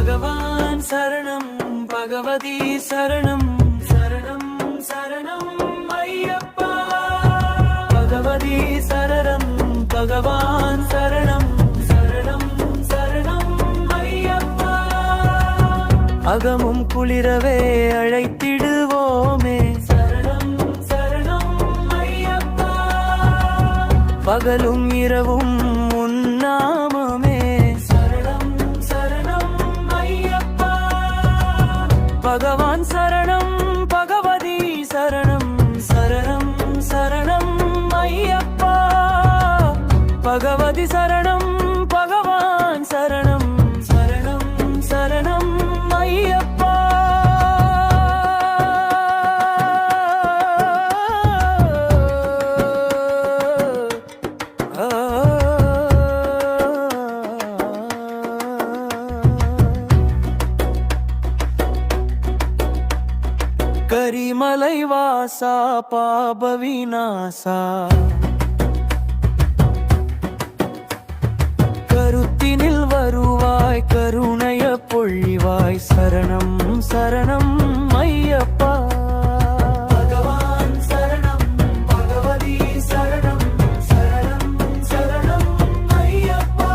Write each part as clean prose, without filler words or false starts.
பகவான் சரணம் பகவதி சரணம் சரணம் சரணம் ஐயப்பா பகவதி சரணம் பகவான் சரணம் சரணம் சரணம் ஐயப்பா அகமும் குளிரவே அழைத்திடுவோமே சரணம் சரணம் ஐயப்பா பகலும் இரவும் உன்னாமமே சரணம் சரணம் ஐயப்பா பகவான் சரணம் பகவதி சரணம் சரணம் சரணம் ஐயப்பா பகவதி சரணம் பகவான் சரணம் சரணம் சரணம் ஐயப்பா கரிமலை வாசா பாப விநாசா கருத்தினில் வருவாய் கருணைய பொழிவாய் சரணம் சரணம் ஐயப்பா பகவான் சரணம் பகவதி சரணம் சரணம் சரணம் ஐயப்பா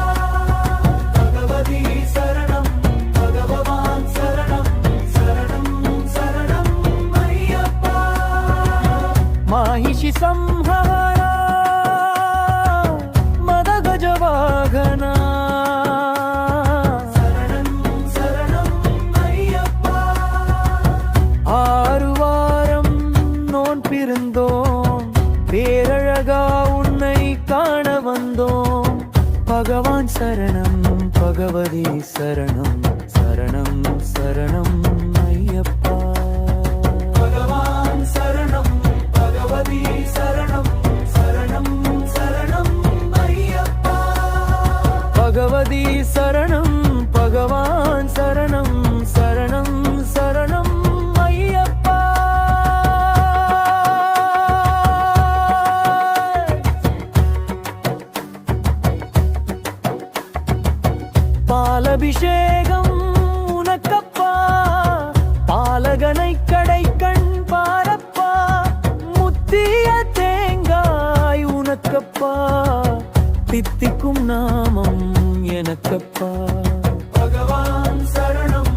பகவதி சரணம் பகவான் சரணம் சரணம் சரணம் ஐயப்பா மாஹிஷி சம்ஹாரா மதகஜவாகனா சரணம் சரணம் ஐயப்பா ஆறு வாரம் நோன் பிறந்தோம் பேரழகா உன்னை காண வந்தோம் பகவான் சரணம் பகவதி சரணம் சரணம் சரணம் ஐயப்பா பகவான் சரணம் பகவதி சரணம் சரணம் சரணம் ஐயப்பா பகவதி சரணம் பகவான் சரணம் சரணம் சரணம் ஐயப்பா பாலபிஷேகம் உனக்கப்பா பாலகனை கடை கண் பாரப்பா முத்திய தேங்காய் உனக்கப்பா தித்திக்கும் நாமம் எனக்கப்பா பகவான் சரணம்